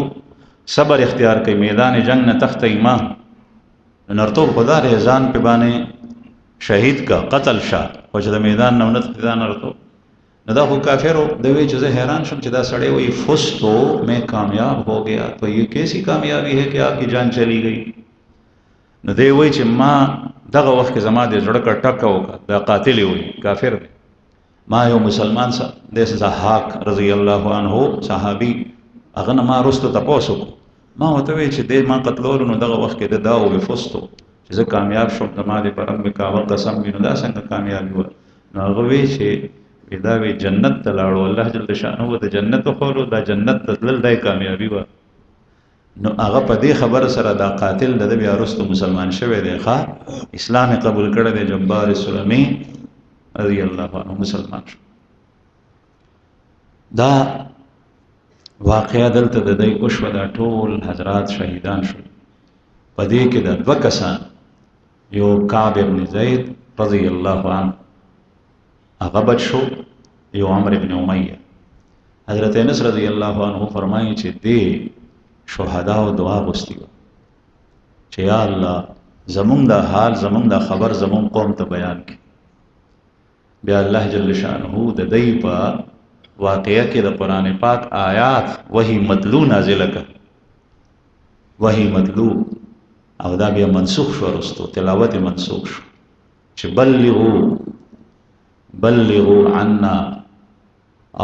صبر اختیار کوي میدان جنگ نه تخته ایمان نرتوب خدا ر ځان په باندې شهید کا قتل شاه او چې د میدان نه نت ځان نرتوب نو دا خو کافرو د وی چې زه حیران شم چې دا سړی وی فستو میں کامیاب ہو گیا تو یہ کیسی کامیابی ہے کہ آپ کی جان چلی گئی. نو دی وی چې ما دغه وخت کې زما د زړه کا ټکه وکړه دا قاتل وی کافر دی. ما یو مسلمان سره د زحاق رضی الله عنه صحابي هغه نه ما رستو تاسو ما وته وی چې د ما قتلولو نو دغه وخت کې د داو به فستو چې زه کامیاب شوم د ما د پرم کعبه قسم وینو دا څنګه کامیابی و. نو هغه وی چې دا وی جنت ته لاړو، الله جل شانه د جنت خو دا جنت ته تلل دای کامیابی و. نو هغه په دې خبر سره دا قاتل د بیا رستو مسلمان شوی دی، ښا اسلام قبول کړی دی، جبار سلمی رضی الله عنه مسلمان شو. دا واقعا دلته د دې اوشو دا ټول حضرات شهیدان شو. په دې کې د دوه کسان، یو کعب ابن زید رضی الله عنه هغه بچ شو، یو عمرو ابن امیہ. حضرت انس رضی الله عنه فرمایي چې دې شهدا او دعا غوښتي چې یا الله زمونږ د حال زمونږ د خبر زمونږ قوم ته بیان کړي. بیا الله جل شانه د دې په واقعه کې د قران پاک آیات وحی متلو نازل کړ، وحی متلو او دا بیا منسوخ شو، ورستو تلاوت منسوخ شو چې بلغوا عنا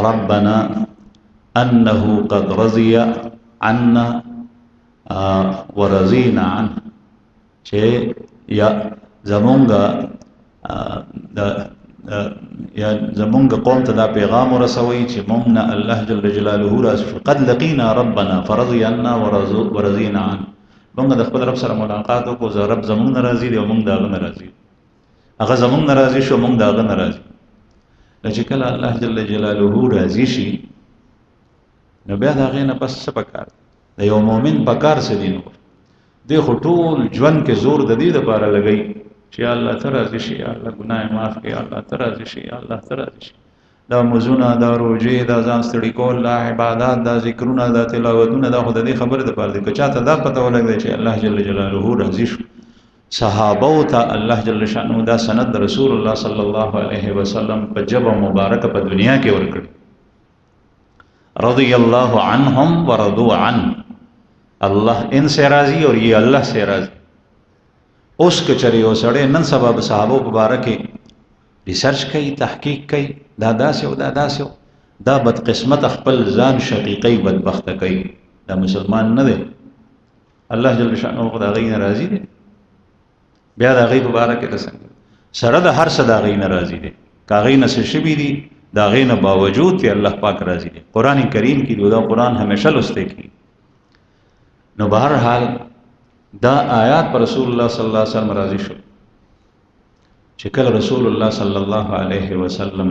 ربنا انه قد رضي عنا ورضينا عنه، چې یا زمونږ قوم ته دا پیغام ورسوي چې مونږ نه الله جل جلاله راځي قد لقينا ربنا فرضي عنا ورضينا عنه. مونږ د خپل رب سره ملاقات وکړو، رب زمونږ ناراضي دی او مونږ داغه ناراضي، هغه زمونږ ناراضي شو مونږ داغه ناراضي. چې کله الله جل جلاله راضي شي نو بیا د هغې نه پس څه پکار د یو مؤمن پکار څه دي؟ نو دی خو ټول ژوند کې زور د دې دپاره لګوي چې یا الله ته راضي شي، یا الله ګناه معاف کړي، یا الله ته راضي شي، یا الله ته راضي شي. دا مزونه، دا روژې، دا ځان ستړي کول، دا عبادات، دا ذکرونه، دا تلاوتونه، دا خو د دې خبرې دپاره دي. که چاته دا پته ولګي چې الله جل جلاله راضي شو صحابه ته الله جل شانه دا سند رسول الله صلی الله علیه وسلم په جبه مبارک په دنیا کې ورکړي. رضی الله عنهم ورضوا عنه، الله ان سے راضی اور یہ اللہ سے راضی. اوس کچری او سړی نن سبا صحابه مبارک ریسرچ کوي، تحقیق کوي، دا داسې او دا داسې، دا بدقسمت خپل ځان شقیقی بدبخته کوي. دا مسلمان نه دی. الله جل شانه خدای غي ناراضي دی. بیا دا غي مبارک ته څنګه سره د هر څه دا غي ناراضي دی. کاغی نه شبي دي، دا غي نه باوجود ته الله پاک راضي دی. قران کریم کې دا قران همیشه لسته کی. نو بهر حال دا آیات پر رسول الله صلی الله علیه وسلم راضي شو چې کله رسول الله صلی الله علیه وسلم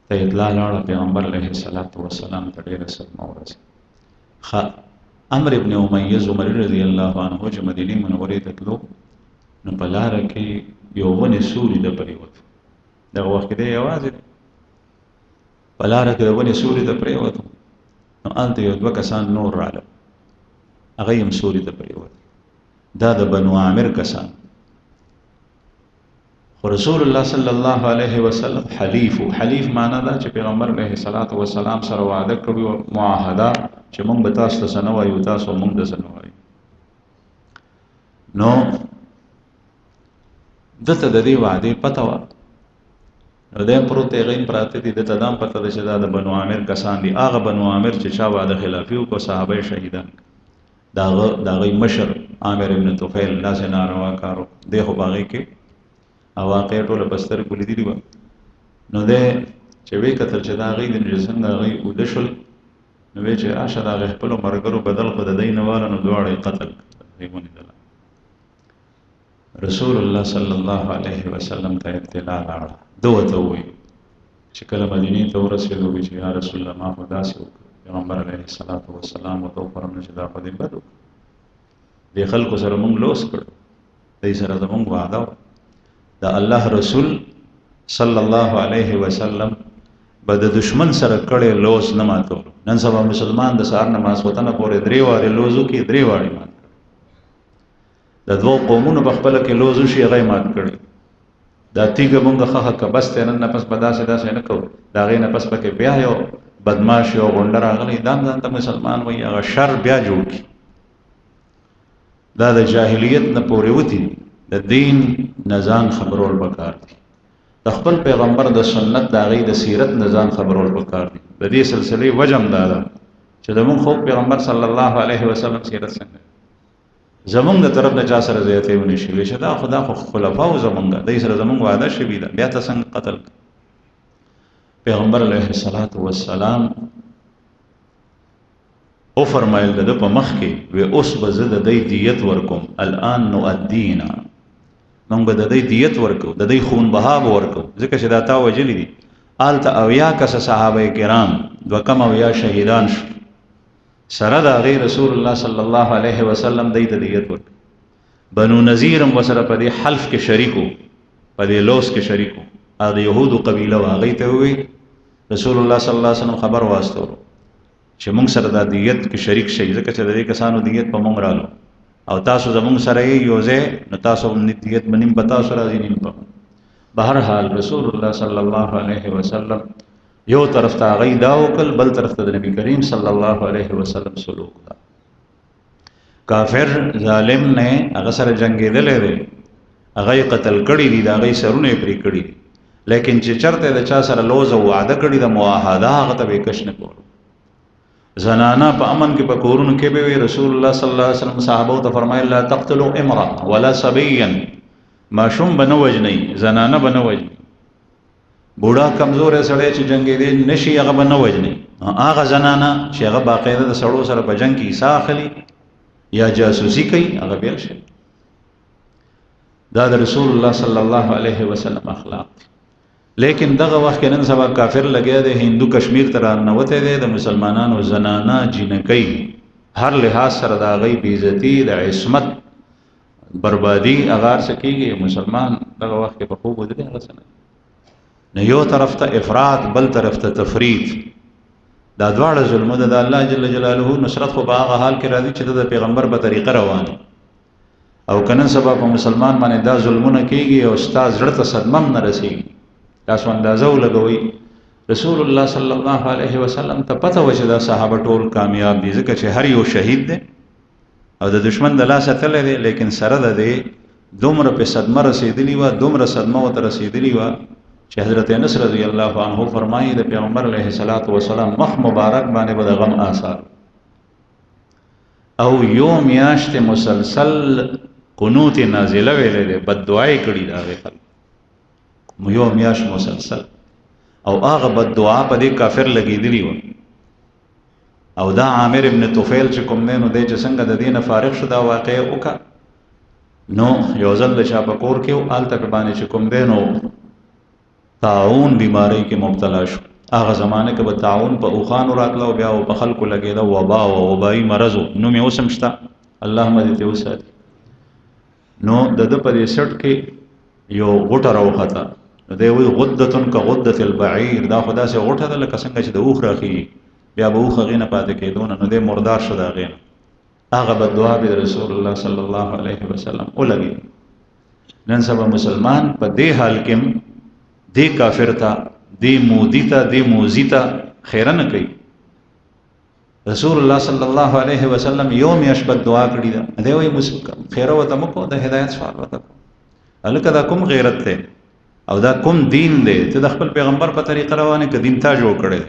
ته اطلاع لاړه پیغمبر علیه الصلاۃ والسلام ته ډېر صدمه ورسېده. عمرو ابن امیہ زمری رضی الله عنه چې مدینه منورې ته تلو نو په لاره کې یو ونې سوري د پریوت. دغه وخت کې یوازې په لاره کې د ونې سوري د پریوت نو هلته یو دوه کسان نور راغلل، هغه هم سوري د پریوت. دا د بنو عامر کسان. خو رسول الله صلی الله علیه وسلم حلیف معنا دا چې پیغمبر علیه الصلاۃ والسلام سره وعده کړی او معاهده چې موږ به تاسو ته سنو وایو، تاسو موږ ته سنو وایو. نو دته د دې وعده پته و، نو د پروت غین پراته دي د تدام پته ده چې دا د بنو عامر کسان دي. هغه بنو عامر چې چا وعده خلافي او کو صحابه شهیدان، دا غي مشر عامر ابن طفیل داسې ناروا کارو دی. خو باغی کې واقع ټوله بستر کولی دی و. نو ده چې وی کتل چې دا غي د څنګه غي ودشل، نو وی چې آشه دا خپل مرګرو بدل خو د دین والا نو دواړه قتل دیونه دل. رسول الله صلی الله علیه وسلم ته اطلاع راغله. دوته وی چې کله مدینه ته ورسېدو چې یا رسول الله ما خدا سي پیغمبر علیه الصلاۃ والسلام او فرمایي چې دا په دې بدو د خلکو سره مونږ لوس کړو، دې سره زمونږ وعده دا الله رسول صلی الله علیه وسلم به د دشمن سره کړي لوس نه ماتو. نن سبا مسلمان د سهار نماز وطن پورې درې واره لوزو کې درې واره مات کړي. د دوه قومونو په خپل کې لوزو شي غي مات کړي. دا تیګه مونږه خخه کبسته نن نفس بداسه داسه نه کو، دا غي نفس پکې بیا یو بدمعش یو غونډه راغلی دام ځان ته مسلمان وایي، هغه شر بیا جوړ کی. دا د جاهلیت نه پورې وتی د دین نظام خبرول پکار دي. د خپل پیغمبر د سنت د غي د سیرت نظام خبرول پکار دي. د دې سلسله وجم دا ده چې د مون خو پیغمبر صلی الله علیه وسلم سیرت څنګه زمونږ د طرف نه چا سره زیاتې ونی شي چې دا خدا خو خلفاو زمونږ د سره زمونږ وعده شوی ده، بیا ته څنګه قتل. پیغمبر علیه الصلاۃ والسلام او فرمایل د په مخ کې و اوس به زه د دې دیت ورکوم، الان نؤدینا، موږ به د دې دیت ورکو، د دې خون بها ورکو، ځکه چې دا تا وجلی دي آلته اویا کس صحابه کرام دو کم اویا شهیدان شو سره د غیر رسول الله صلی الله علیه وسلم د دیت ورکو. بنو نذیر هم وسره په دې حلف کې شریکو، په دې لوس کې شریکو. هغه يهودو قبيله واغې ته وي رسول الله صلی الله علیه وسلم خبر واسطو چې موږ سره د دیت کې شریک شي، ځکه چې د دې کسانو دیت په موږ رالو او تاسو زموږ سره یې یوځه نو تاسو هم دیت منیم پتا سره راځي نیم په. بهر حال رسول الله صلی الله علیه وسلم یو طرف ته غي دا وکل، بل طرف ته نبی کریم صلی الله علیه وسلم سلوک دا. کافر ظالم نه هغه سره جنگیدل لري، هغه قتل کړي دي، دا غي سرونه پرې کړي دي، لیکن چې چرته د چا سره لوز او وعده کړي د معاهده هغه ته وکښ نه کول. زنانا په امن کې په کورونو کې به رسول الله صلی الله علیه وسلم صحابه ته فرمایله لا تقتلوا امرأ ولا صبيا، ماشوم بنوجنی، زنانه بنوجنی، بوډا کمزور سړی چې جنگي دي نشي هغه بنوجنی. هغه زنانه چې هغه باقاعده د سړو سره په جنگ کې ساخلي یا جاسوسي کوي هغه بیل شي. دا د رسول الله صلی الله علیه وسلم اخلاق. لیکن دغه وخت کې نن سبا کافر لګیا دی، هندو کشمیر ته رانوته دی، د مسلمانانو زنانه جنکی هر لحاظ سره د غي بیزتی د عصمت بربادي اغار سکیږي. مسلمان دغه وخت کې په خوب ودرې هغه سره نه یو طرف ته افراط بل طرف ته تفریط. دا دواړه ظلمونه د الله جل جلاله نصرت خو په هغه حال کې راځي چې د پیغمبر په طریقه روان. او کنن سبا په مسلمان باندې دا ظلمونه کیږي او استاد زړه ته صدمه نه رسیږي. تاسو اندازه ولګوئ رسول الله صلی الله علیه وسلم ته پته و چې دا صحابه ټول کامیاب دي ځکه چې هر یو شهید دی او د دشمن د لاسه تللی دی، لیکن سره د دې دومره په صدمه رسیدلی وه، دومره صدمه ورته رسیدلی وه چې حضرت انس رضی الله عنه فرمایي د پیغمبر علیه الصلاۃ والسلام مخ مبارک باندې به د غم آثار او یو میاشت مسلسل قنوت نازله ویلې ده، بد دعای کړي دا خلک یو میاشت مسلسل، او هغه بد دعا په دې کافر لګېدلی و. او دا عامر ابن طفیل چې کوم دی نو دی چې څنګه د دینه فارغ شو دا واقع وکړه نو یو ځل د چا په کور کې و هلته په باندې چې کوم دی نو طاعون بیماری کې مبتلا شو. هغه زمانه کې به طاعون په اوخانو راتله او بیا په خلکو لګېده وبا او وبایي مرض و، نوم یې اوس هم شته، الله مدې ته وساتي. نو د ده په دې سټ کې یو غوټه راوخته، نو دی وایي غدتن که غدة البعیر، دا خو داسې غوټه ده لکه څنګه چې د اوښ راخېږي، بیا به اوښ هغې نه پاتې کېدو نه، نو دی مردار شو د هغې نه. هغه بد دعا به د رسول الله صلی الله علیه وسلم ولګېد. نن سبا مسلمان په دې حال کې دې کافر ته دې مودي ته دې موذي ته خیره نه کوي. رسول الله صلی الله علیه وسلم یو میاشت بد دعا کړې ده، دی وایي خیره ورته مه کوه، د هدایت سوال ورته کوه. هلکه دا کوم غیرت دی او دا کوم دین دی؟ ته د خپل پیغمبر په طریقه روانې که دین تا جوړ کړی.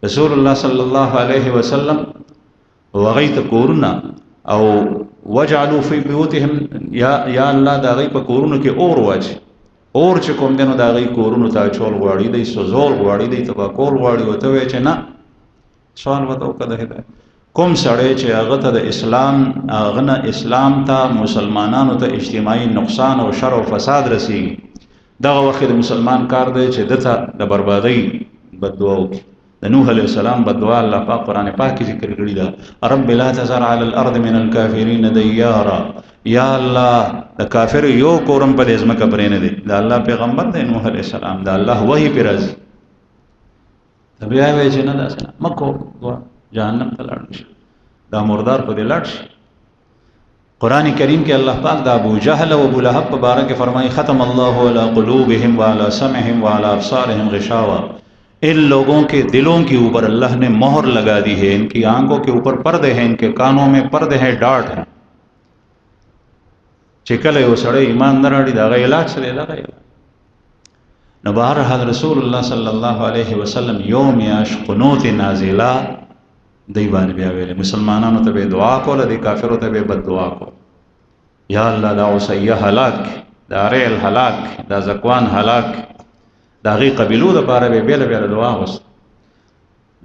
رسول الله صلی الله علیه وسلم وغی ته کورونه او وجعلوا فی بیوتهم، یا الله د هغوی په کورونو کې اور واچي، اور چې کوم دی نو د هغوی کورونو ته اچول غواړي، دی سوځول غواړي، دی تباه کول غواړي. ورته وایي چې نه، سوال ورته وکړه د هدایت. کوم سړی چې هغه ته د اسلام هغه نه اسلام ته مسلمانانو ته اجتماعي نقصان او شر او فساد رسیږي، دغه وخت د مسلمان کار دی چې ده ته د بربادۍ بد دعا وکړي. د نوح علیه السلام بد دعا الله پاک قرآن پاک کې ذکر کړي ده، رب لا تذر علی الارض من الکافرین دیارا، یا الله د کافر یو کورم په دې ځمکه پرې نه دی. د الله پیغمبر دی نوح علیه السلام، د الله وحی پرې راځي، ته بیا وایې چې نه داسې نه مه کوه دعا، جهنم ته لاړ شي، دا مردار په دې لاړ شي. قرآن کریم کې الله پاک د ابو جهل او ابو لهب په باره کې فرمایي ختم الله علی قلوبهم وعلی سمعهم وعلی ابصارهم غشاوہ، ان لوگوں کے دلوں کے اوپر اللہ نے مہر لگا دی ہے، ان کی آنکھوں کے اوپر پردے ہیں، ان کے کانوں میں پردے ہیں، ڈاٹ ہیں. چې کله یو سړی ایمان نه راوړي د هغه علاج څه دی؟ دغه علاج. نو بهرحال رسول الله صلی الله علیه وسلم یو میاشت قنوت نازله دی باندې بیا ویلې، مسلمانانو ته به دعا کوله، د کافرو ته به بد دعا کوله، یا الله دا عصیه هلاک، دا ریل هلاک، دا زکوان هلاک، دا غي قبیلو د پاره به بیل بیل دعا وست.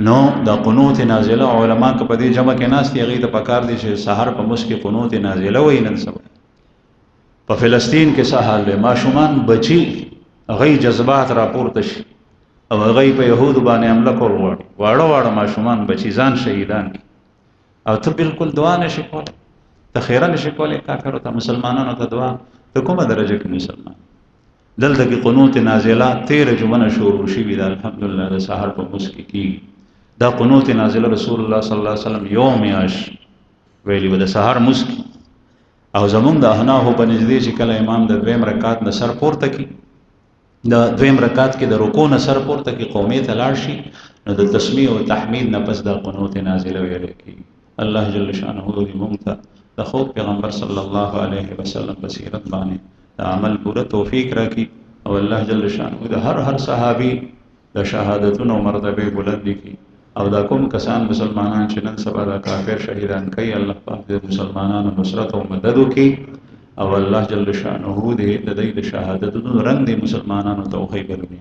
نو دا قنوت نازله علما که په دې جمع کې ناس دي هغې ته پکار دي چې سحر په مونځ کې قنوت نازله وایي. نن سبا په فلسطین کې څه حال دی؟ ماشومان بچي هغوی جذبات راپورته شي او هغوی په یهودو باندې حمله کول غواړي، واړه واړه ماشومان بچي ځان شهیدان کړي، او ته بالکل دعا نشي کولی، ته خیره نشي کولی کافرو ته. مسلمانانو ته دعا ته کومه درجه کې مسلمان؟ دلته کې قنوت نازله 13 جمعه شروع شوي ده، الحمدلله د سحر په مونځ کې کېږي. دا قنوت نازله رسول الله صلی الله علیه وسلم یو میاشت ویلي و د سحر مونځ کې. او زمونږ د احنافو په نږدې چې کله امام د دویم رکعت نه سر پورته کړي، د دویم رکعت کې د رکوع نه سر پورته کړي، قومې ته لاړ شي، نو د تسمیع او تحمید نه پس د قنوت نازله ویلی کېږي. الله جل شانه دې موږ ته د خود پیغمبر صلی الله علیه وسلم په سیرت باندې د عمل پوره توفیق راکړي، او الله جل شانه د هر صحابي د شهادتونو مرتبه بلند کړي، او دا کوم کسان مسلمانان چې نن سبا د کافر شهیدان کوي، الله پاک د مسلمانانو نصرت او مدد وکړي، او الله جل شانه دې د دې د شهادتونو رنګ د مسلمانانو توفیق ورکړي.